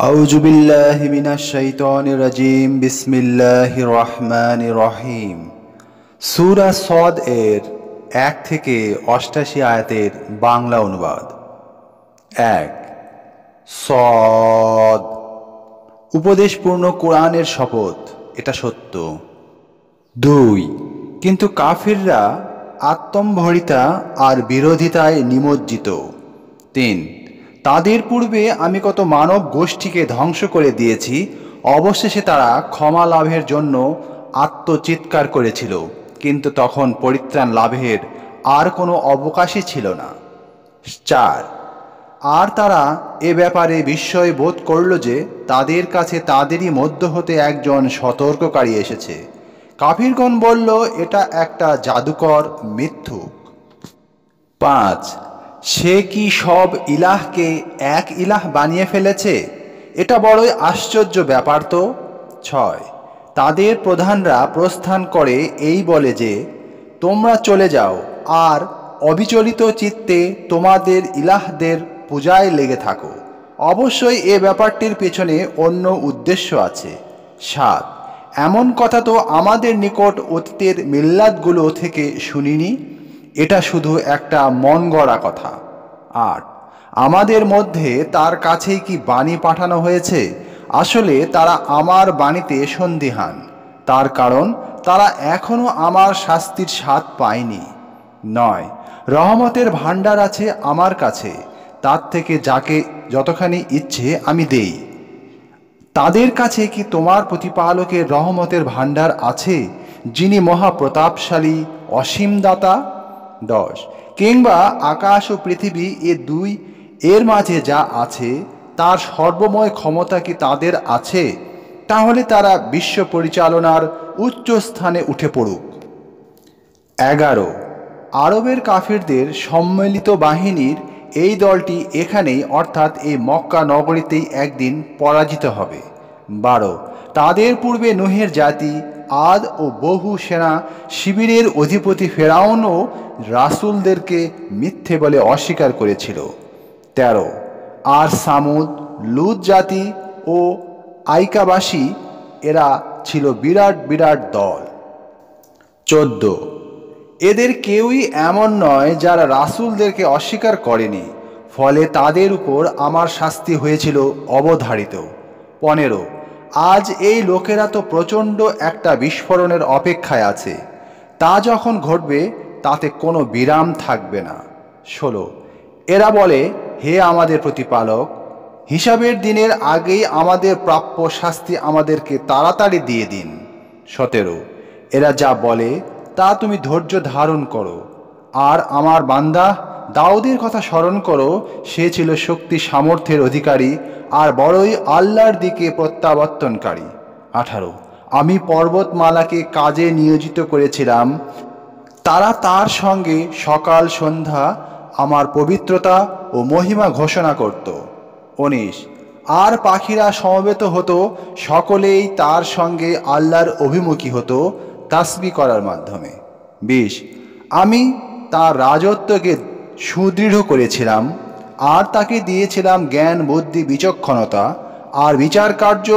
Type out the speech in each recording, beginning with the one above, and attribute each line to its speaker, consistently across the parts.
Speaker 1: আউযু বিল্লাহি মিনাশ শাইতানির রাজিম বিসমিল্লাহির রহমানির রহিম। সূরা সদ এর ১ থেকে ৮৮ আয়াতের বাংলা অনুবাদ। ১। সদ। উপদেশপূর্ণ কোরআনের শপথ, এটা সত্য। ২। কিন্তু কাফিররা আত্মম্ভরিতা আর বিরোধিতায় নিমজ্জিত। ৩। তাদের পূর্বে আমি কত মানব গোষ্ঠীকে ধ্বংস করে দিয়েছি, অবশেষে তারা ক্ষমা লাভের জন্য আত্মচিৎকার করেছিল, কিন্তু তখন পরিত্রাণ লাভের আর কোনো অবকাশই ছিল না। ৪। আর তারা এ ব্যাপারে বিস্ময় বোধ করল যে তাদের কাছে তাদেরই মধ্য হতে একজন সতর্ককারী এসেছে। কাফিরগণ বলল, এটা একটা জাদুকর মিথ্যুক। ৫। সে কি সব ইলাহকে এক ইলাহ বানিয়ে ফেলেছে? এটা বড়ই আশ্চর্য ব্যাপার তো। ৬। তাদের প্রধানরা প্রস্থান করে এই বলে যে, তোমরা চলে যাও আর অবিচলিত চিত্তে তোমাদের ইলাহদের পূজায় লেগে থাকো। অবশ্যই এ ব্যাপারটির পেছনে অন্য উদ্দেশ্য আছে। ৭। এমন কথা তো আমাদের নিকট অতীতের মিল্লাতগুলো থেকে শুনিনি, এটা শুধু একটা মন গড়া কথা। ৮। আমাদের মধ্যে তার কাছেই কি বাণী পাঠানো হয়েছে? আসলে তারা আমার বাণীতে সন্দিহান, তার কারণ তারা এখনো আমার শাস্তির স্বাদ পায়নি। ৯। রহমতের ভাণ্ডার আছে আমার কাছে, তার থেকে যাকে যতখানি ইচ্ছে আমি দেই। তাদের কাছে কি তোমার প্রতিপালকের রহমতের ভাণ্ডার আছে, যিনি মহাপ্রতাপশালী অসীম দাতা? ১০। কিংবা আকাশ ও পৃথিবী এ দুই এর মাঝে যা আছে তার সর্বময় ক্ষমতা কি তাদের আছে? তাহলে তারা বিশ্ব পরিচালনার উচ্চ স্থানে উঠে পড়ুক। ১১। আরবের কাফিরদের সম্মিলিত বাহিনীর এই দলটি এখানেই, অর্থাৎ এই মক্কা নগরীতেই একদিন পরাজিত হবে। ১২। তাদের পূর্বে নূহের জাতি আদ ও বহু সেনা শিবিরের অধিপতি ফেরাউনও রাসূলদেরকে মিথ্যে বলে অস্বীকার করেছিল। ১৩। আর সামুদ, লুত জাতি ও আইকাবাসী, এরা ছিল বিরাট বিরাট দল। ১৪। এদের কেউই এমন নয় যারা রাসূলদেরকে অস্বীকার করেনি, ফলে তাদের উপর আমার শাস্তি হয়েছিল অবধারিত। ১৫। আজ এই লোকেরা তো প্রচণ্ড একটা বিস্ফোরণের অপেক্ষায় আছে, তা যখন ঘটবে তাতে কোনো বিরাম থাকবে না। ১৬। এরা বলে, হে আমাদের প্রতিপালক, হিসাবের দিনের আগেই আমাদের প্রাপ্য শাস্তি আমাদেরকে তাড়াতাড়ি দিয়ে দিন। ১৭। এরা যা বলে তা তুমি ধৈর্য ধারণ করো, আর আমার বান্দা দাউদের কথা স্মরণ করো, সে ছিল শক্তি সামর্থ্যের অধিকারী আর বড়ই আল্লাহর দিকে প্রত্যাবর্তনকারী। ১৮। আমি পর্বতমালাকে কাজে নিয়োজিত করেছিলাম, তারা তার সঙ্গে সকাল সন্ধ্যা আমার পবিত্রতা ও মহিমা ঘোষণা করত। ১৯। আর পাখিরা সমবেত হতো, সকলেই তার সঙ্গে আল্লাহর অভিমুখী হতো তাসবিহ করার মাধ্যমে। ২০। আমি তার রাজত্বকে সুদৃঢ় করেছিলাম, আর তাকে দিয়েছিলাম জ্ঞান বুদ্ধি বিচক্ষণতা আর বিচার কার্য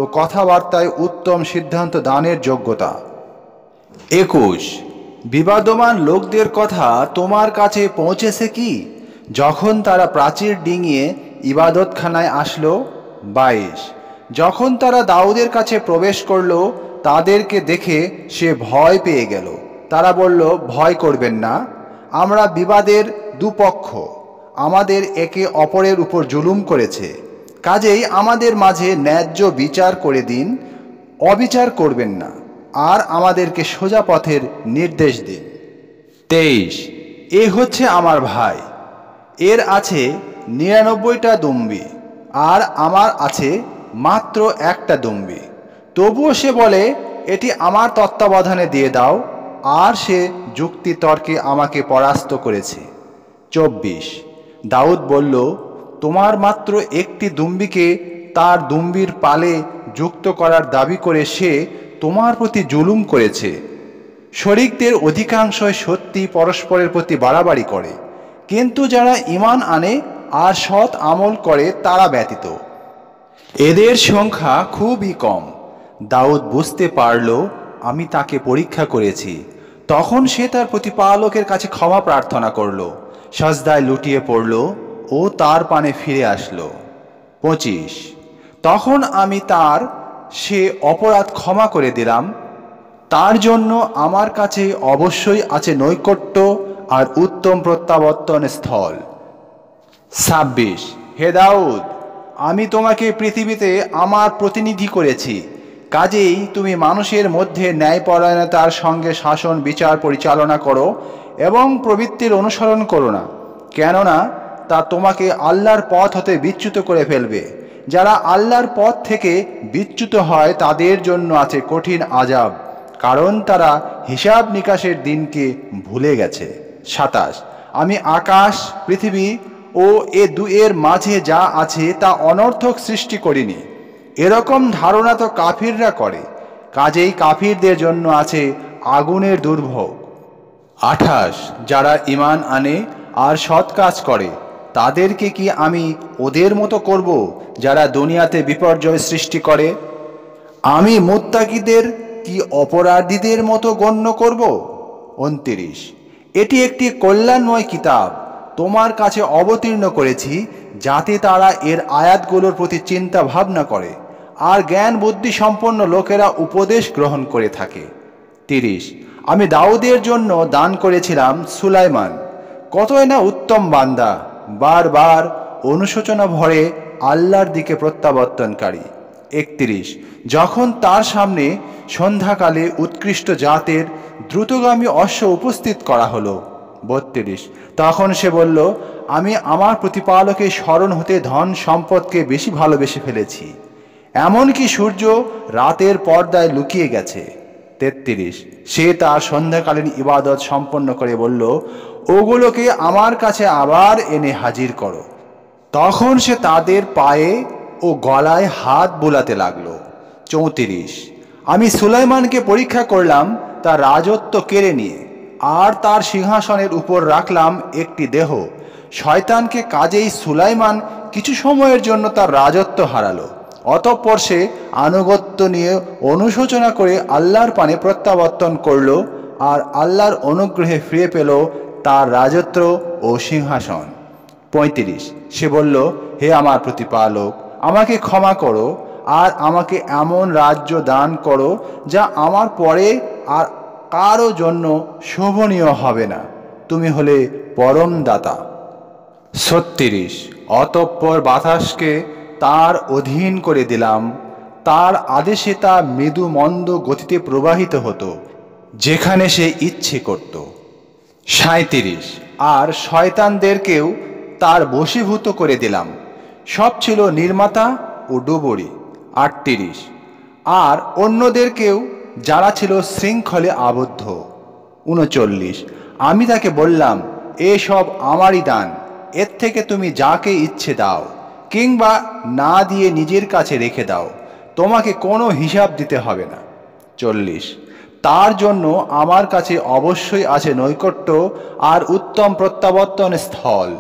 Speaker 1: ও কথাবার্তায় উত্তম সিদ্ধান্ত দানের যোগ্যতা। ২১। বিবাদমান লোকদের কথা তোমার কাছে পৌঁছেছে কি, যখন তারা প্রাচীর ডিঙিয়ে ইবাদতখানায় আসলো? ২২। যখন তারা দাউদের কাছে প্রবেশ করল, তাদেরকে দেখে সে ভয় পেয়ে গেল। তারা বলল, ভয় করবেন না, আমরা বিবাদের দুপক্ষ, আমাদের একে অপরের উপর জুলুম করেছে, কাজেই আমাদের মাঝে ন্যায্য বিচার করে দিন, অবিচার করবেন না, আর আমাদেরকে সোজা পথের নির্দেশ দিন। ২৩। এ হচ্ছে আমার ভাই, এর আছে ৯৯টা দুম্বি, আর আমার আছে মাত্র একটা দুম্বি, তবুও সে বলে, এটি আমার তত্ত্বাবধানে দিয়ে দাও, আর সে যুক্তি তর্কে আমাকে পরাস্ত করেছে। ২৪। দাউদ বলল, তোমার মাত্র একটি দুম্বিকে তার দুম্বির পালে যুক্ত করার দাবি করে সে তোমার প্রতি জুলুম করেছে। শরিকদের অধিকাংশই সত্যি পরস্পরের প্রতি বাড়াবাড়ি করে, কিন্তু যারা ঈমান আনে আর সৎ আমল করে তারা ব্যতীত। এদের সংখ্যা খুবই কম। দাউদ বুঝতে পারল আমি তাকে পরীক্ষা করেছি। তখন সে তার প্রতিপালকের কাছে ক্ষমা প্রার্থনা করল, সাজদায় লুটিয়ে পড়ল ও তার পানে ফিরে আসলো। 25। তখন আমি তার সে অপরাধ ক্ষমা করে দিলাম। তার জন্য আমার কাছে অবশ্যই আছে নৈকট্য আর উত্তম প্রত্যাবর্তন স্থল। 26। হে দাউদ, আমি তোমাকে পৃথিবীতে আমার প্রতিনিধি করেছি, কাজেই তুমি মানুষের মধ্যে ন্যায়পরায়ণতার সঙ্গে শাসন বিচার পরিচালনা করো এবং প্রবৃত্তির অনুসরণ করো না, কেননা তা তোমাকে আল্লাহর পথ হতে বিচ্যুত করে ফেলবে। যারা আল্লাহর পথ থেকে বিচ্যুত হয় তাদের জন্য আছে কঠিন আযাব, কারণ তারা হিসাব নিকাশের দিনকে ভুলে গেছে। 27। আমি আকাশ, পৃথিবী ও এ দুয়ের মাঝে যা আছে তা অনর্থক সৃষ্টি করিনি। এরকম ধারণা তো কাফিররা করে, কাজেই কাফিরদের জন্য আছে আগুনের দুর্ভোগ। 28। যারা ঈমান আনে আর সৎ কাজ করে তাদেরকে কি আমি ওদের মতো করব যারা দুনিয়াতে বিপর্যয় সৃষ্টি করে? আমি মুত্তাকিদের কি অপরাধীদের মতো গণ্য করব? 29। এটি একটি কল্যাণময় কিতাব তোমার কাছে অবতীর্ণ করেছি, যাতে তারা এর আয়াতগুলোর প্রতি চিন্তা ভাবনা করে আর জ্ঞান বুদ্ধি সম্পন্ন লোকেরা উপদেশ গ্রহণ করে থাকে। 30। আমি দাউদের জন্য দান করেছিলাম সুলাইমান, কতই না উত্তম বান্দা, বারবার অনুশোচনা ভরে আল্লাহর দিকে প্রত্যাবর্তনকারী। 31। যখন তার সামনে সন্ধ্যাকালে উৎকৃষ্ট জাতের দ্রুতগামী অশ্ব উপস্থিত করা হলো। 32। তখন সে বলল, আমি আমার প্রতিপালকের স্মরণ হতে ধন সম্পদকে বেশি ভালোবেসে ফেলেছি, এমনকি সূর্য রাতের পর্দায় লুকিয়ে গেছে। 33। সে তার সন্ধ্যাকালীন ইবাদত সম্পন্ন করে বলল, ওগুলোকে আমার কাছে আবার এনে হাজির করো। তখন সে তাদের পায়ে ও গলায় হাত বুলাতে লাগলো। 34। আমি সুলাইমানকে পরীক্ষা করলাম তার রাজত্ব কেড়ে নিয়ে, আর তার সিংহাসনের উপর রাখলাম একটি দেহ। শয়তানকে কাজেই সুলাইমান কিছু সময়ের জন্য তার রাজত্ব হারালো। অতঃপর সে আনুগত্য নিয়ে অনুশোচনা করে আল্লাহর পানে প্রত্যাবর্তন করল আর আল্লাহর অনুগ্রহে ফিরে পেল তার রাজত্ব ও সিংহাসন। 35। সে বলল, হে আমার প্রতিপালক, আমাকে ক্ষমা করো আর আমাকে এমন রাজ্য দান করো যা আমার পরে আর কারো জন্য শোভনীয় হবে না। তুমি হলে পরম দাতা। 36। অতঃপর বাতাসকে তার অধীন করে দিলাম, তার আদেশে তা মৃদু মন্দ গতিতে প্রবাহিত হতো যেখানে সে ইচ্ছে করত। 37। আর শয়তানদেরকেও তার বশীভূত করে দিলাম, সব ছিল নির্মাতা ও ডুবুরি। 38। আর অন্যদেরকেও যারা ছিল শৃঙ্খলে আবদ্ধ। 39। আমি তাকে বললাম, এসব আমারই দান, এর থেকে তুমি যাকে ইচ্ছে দাও কিংবা না দিয়ে নিজের কাছে রেখে দাও, তোমাকে কোনো হিসাব দিতে হবে না। 40। তার জন্য আমার কাছে অবশ্যই আছে নৈকট্য আর উত্তম প্রত্যাবর্তন স্থল।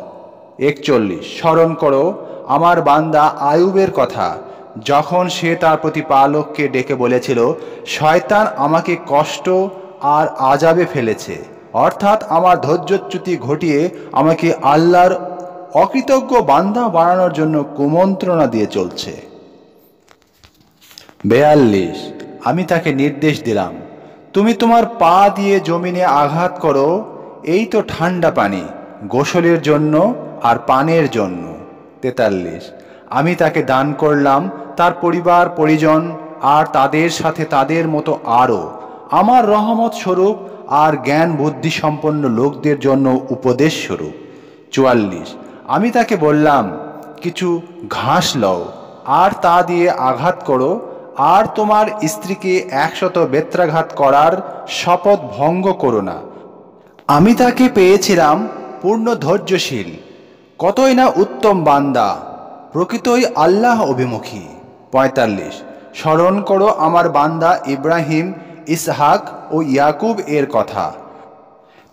Speaker 1: 41। স্মরণ করো আমার বান্দা আয়ুবের কথা, যখন সে তার প্রতিপালককে ডেকে বলেছিল, শয়তান আমাকে কষ্ট আর আযাবে ফেলেছে, অর্থাৎ আমার ধৈর্যচ্যুতি ঘটিয়ে আমাকে আল্লাহর অকৃতজ্ঞ বান্দা বানানোর জন্য কুমন্ত্রণা দিয়ে চলছে। 42। আমি তাকে নির্দেশ দিলাম, তুমি তোমার পা দিয়ে জমিনে আঘাত করো, এই তো ঠান্ডা পানি গোসলের জন্য আর পানের জন্য। 43। আমি তাকে দান করলাম তার পরিবার পরিজন আর তাদের সাথে তাদের মতো আরও আমার রহমত স্বরূপ আর জ্ঞান বুদ্ধি সম্পন্ন লোকদের জন্য উপদেশ স্বরূপ। 44। আমি তাকে বললাম, কিছু ঘাস লও আর তা দিয়ে আঘাত করো, আর তোমার স্ত্রীকে 100 বেত্রাঘাত করার শপথ ভঙ্গ করো না। আমি তাকে পেয়েছিলাম পূর্ণ ধৈর্যশীল, কতই না উত্তম বান্দা, প্রকৃতই আল্লাহ অভিমুখী। 45। স্মরণ করো আমার বান্দা ইব্রাহিম, ইসহাক ও ইয়াকুব এর কথা,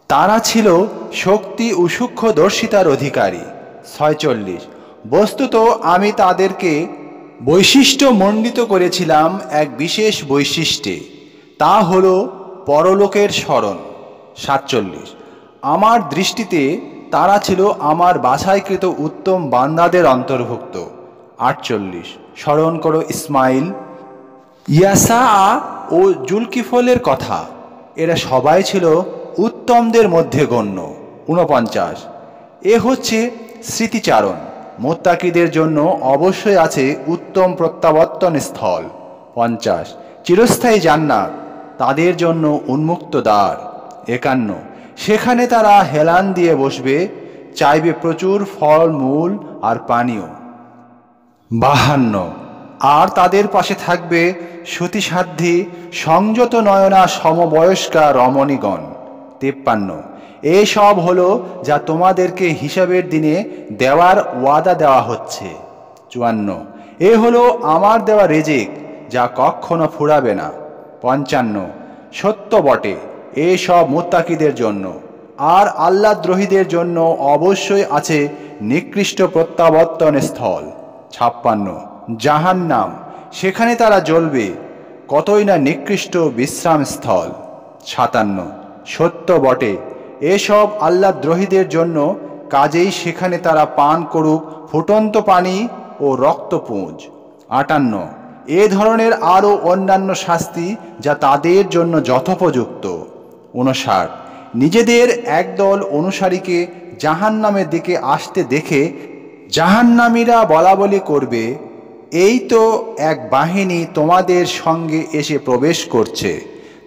Speaker 1: তারা ছিল শক্তি ও সূক্ষ্মদর্শিতার অধিকারী। 46। বস্তুত আমি তাদেরকে বৈশিষ্ট্য মণ্ডিত করেছিলাম এক বিশেষ বৈশিষ্ট্যে, তা হল পরলোকের স্মরণ। 47। আমার দৃষ্টিতে তারা ছিল আমার বাছাইকৃত উত্তম বান্দাদের অন্তর্ভুক্ত। 48। স্মরণ করো ইসমাইল, ইয়াসা ও জুলকিফলের কথা, এরা সবাই ছিল উত্তমদের মধ্যে গণ্য। 49। এ হচ্ছে স্মৃতিচারণ, মোত্তাকিদের জন্য অবশ্যই আছে উত্তম প্রত্যাবর্তন স্থল। 50। চিরস্থায়ী জান্নাত, তাদের জন্য উন্মুক্ত দ্বার। 51। সেখানে তারা হেলান দিয়ে বসবে, চাইবে প্রচুর ফল মূল আর পানীয়। 52। আর তাদের পাশে থাকবে সতীসাধ্যী সংযত নয়না সমবয়স্কা রমণীগণ। 53। এসব হলো যা তোমাদেরকে হিসাবের দিনে দেওয়ার ওয়াদা দেওয়া হচ্ছে। 54। এ হলো আমার দেওয়া রিজিক, যা কখনো ফুরাবে না। 55। সত্য বটে, এসব মুত্তাকিদের জন্য, আর আল্লাহদ্রোহীদের জন্য অবশ্যই আছে নিকৃষ্ট প্রত্যাবর্তন স্থল। 56। জাহান্নাম, সেখানে তারা জ্বলবে, কতই না নিকৃষ্ট বিশ্রামস্থল। 57। সত্য বটে, এসব আল্লাহদ্রোহীদের জন্য, কাজেই সেখানে তারা পান করুক ফুটন্ত পানি ও রক্তপুঞ্জ। 58। এ ধরনের আরও অন্যান্য শাস্তি যা তাদের জন্য যথোপযুক্ত। 59। নিজেদের একদল অনুসারীকে জাহান্নামের দিকে আসতে দেখে জাহান্নামীরা বলাবলি করবে, এই তো এক বাহিনী তোমাদের সঙ্গে এসে প্রবেশ করছে,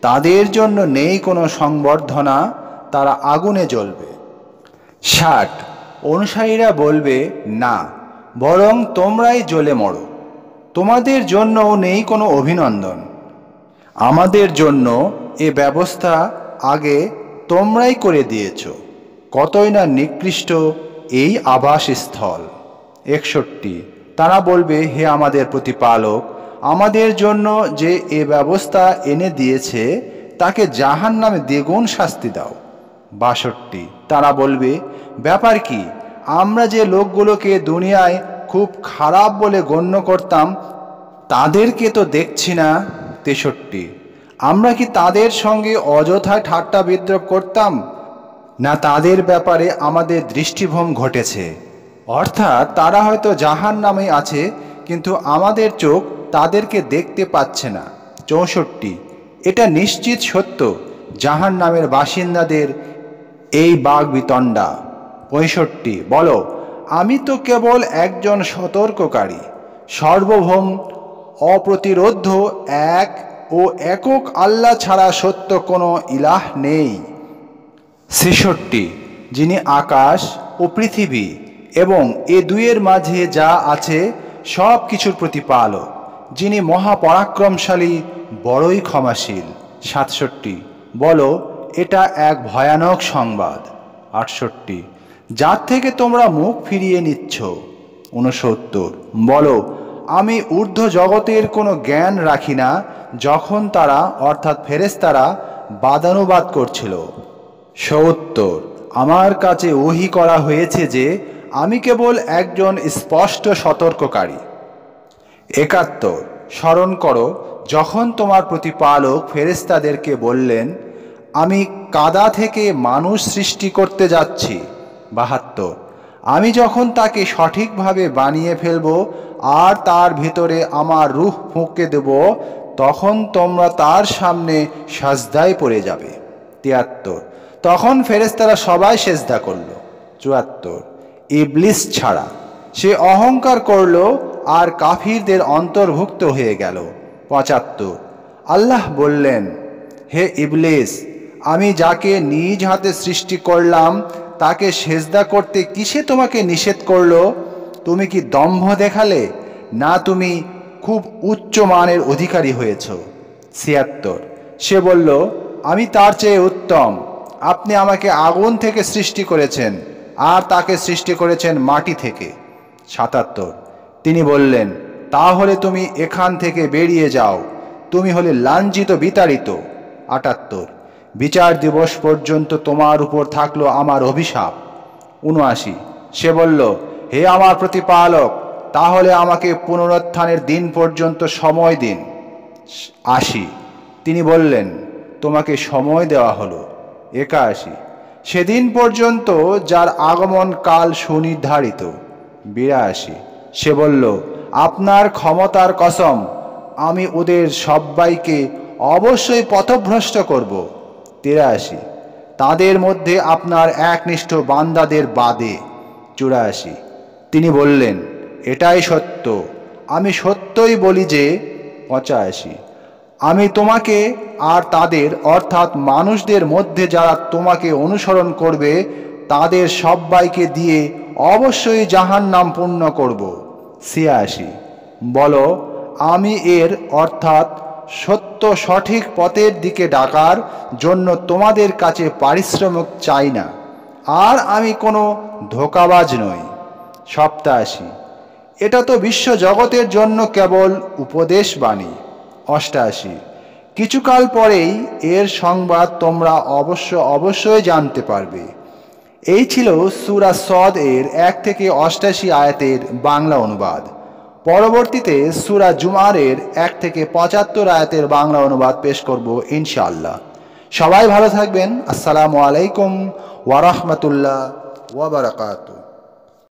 Speaker 1: তাদের জন্য নেই কোনো সংবর্ধনা, তারা আগুনে জ্বলবে। 60। অনুসারীরা বলবে, না, বরং তোমরাই জ্বলে মরো, তোমাদের জন্যও নেই কোনো অভিনন্দন, আমাদের জন্য এ ব্যবস্থা আগে তোমরাই করে দিয়েছ, কতই না নিকৃষ্ট এই আবাসস্থল। 61। তারা বলবে, হে আমাদের প্রতিপালক, আমাদের জন্য যে এ ব্যবস্থা এনে দিয়েছে তাকে জাহান্নামে দ্বিগুণ শাস্তি দাও। 62। তারা বলবে, ব্যাপার কি, আমরা যে লোকগুলোকে দুনিয়ায় খুব খারাপ বলে গণ্য করতাম তাদেরকে তো দেখছি না। 63। আমরা কি তাদের সঙ্গে অযথায় ঠাট্টা বিদ্রূপ করতাম, না তাদের ব্যাপারে আমাদের দৃষ্টিভ্রম ঘটেছে, অর্থাৎ তারা হয়তো জাহান্নামে আছে কিন্তু আমাদের চোখ তাদেরকে দেখতে পাচ্ছে না। 64। এটা নিশ্চিত সত্য, জাহান্নামের বাসিন্দাদের এই বাগবিতণ্ডা। 65। বলো, আমি তো কেবল একজন সতর্ককারী, সর্বভৌম অপ্রতিরোধ্য এক ও একক আল্লাহ ছাড়া সত্য কোনো ইলাহ নেই। 66। যিনি আকাশ ও পৃথিবী এবং এ দুয়ের মাঝে যা আছে সব কিছুর প্রতিপালক, যিনি মহাপরাক্রমশালী, বড়ই ক্ষমাশীল। 67। বলো, এটা এক ভয়ানক সংবাদ। 68। যার থেকে তোমরা মুখ ফিরিয়ে নিচ্ছ। 69। বলো, আমি ঊর্ধ্ব জগতের কোনো জ্ঞান রাখি না যখন তারা অর্থাৎ ফেরেশতারা বাদানুবাদ করছিল। 70। আমার কাছে ওহী করা হয়েছে যে আমি কেবল একজন স্পষ্ট সতর্ককারী। 71। স্মরণ করো যখন তোমার প্রতিপালক ফেরেশতাদেরকে বললেন, আমি কাদা থেকে মানুষ সৃষ্টি করতে যাচ্ছি। 72। আমি যখন তাকে সঠিকভাবে বানিয়ে ফেলব আর তার ভিতরে আমার রূহ ফুঁকে দেব, তখন তোমরা তার সামনে সাজদায় পড়ে যাবে। 73। তখন ফেরেশতারা সবাই সেজদা করল। 74। ইবলিস ছাড়া, সে অহংকার করল আর কাফিরদের অন্তর্ভুক্ত হয়ে গেল। 75। আল্লাহ বললেন, হে ইবলিস, আমি যাকে নিজ হাতে সৃষ্টি করলাম তাকে সেজদা করতে কিসে তোমাকে নিষেধ করল? তুমি কি দম্ভ দেখালে, না তুমি খুব উচ্চ মানের অধিকারী হয়েছ? 76। সে বলল, আমি তার চেয়ে উত্তম, আপনি আমাকে আগুন থেকে সৃষ্টি করেছেন আর তাকে সৃষ্টি করেছেন মাটি থেকে। 77। তিনি বললেন, তাহলে তুমি এখান থেকে বেরিয়ে যাও, তুমি হলে লাঞ্ছিত বিতাড়িত। 78। বিচার দিবস পর্যন্ত তোমার উপর থাকলো আমার অভিশাপ। 79। সে বলল, হে আমার প্রতিপালক, তাহলে আমাকে পুনরুত্থানের দিন পর্যন্ত সময় দিন। ৮০। তিনি বললেন, তোমাকে সময় দেওয়া হলো ৮১। সেদিন পর্যন্ত যার আগমন কাল সুনির্ধারিত। ৮২। সে বলল, আপনার ক্ষমতার কসম, আমি ওদের সবাইকে অবশ্যই পথভ্রষ্ট করব। ৮৩। তাদের মধ্যে আপনার একনিষ্ঠ বান্দাদের বাদে। ৮৪। তিনি বললেন, এটাই সত্য, আমি সত্যই বলি যে। ৮৫। আমি তোমাকে আর তাদের অর্থাৎ মানুষদের মধ্যে যারা তোমাকে অনুসরণ করবে তাদের সবাইকে দিয়ে অবশ্যই জাহান্নাম পূর্ণ করব। ৮৬। বলো, আমি এর অর্থাৎ সত্য সঠিক পথের দিকে ডাকার জন্য তোমাদের কাছে পারিশ্রমিক চাই না, আর আমি কোনো ধোঁকাবাজ নই। ৮৭। এটা তো বিশ্বজগতের জন্য কেবল উপদেশবাণী। ৮৮। কিছুকাল পরেই এর সংবাদ তোমরা অবশ্যই জানতে পারবে। এই ছিল সূরা সদ এর ১ থেকে ৮৮ আয়াতের বাংলা অনুবাদ। পরবর্তীতে সূরা জুমার এর ১ থেকে ৭৫ আয়াতের বাংলা অনুবাদ পেশ করব ইনশাআল্লাহ। সবাই ভালো থাকবেন। আসসালামু আলাইকুম ওয়া রাহমাতুল্লাহ ওয়া বারাকাতুহু।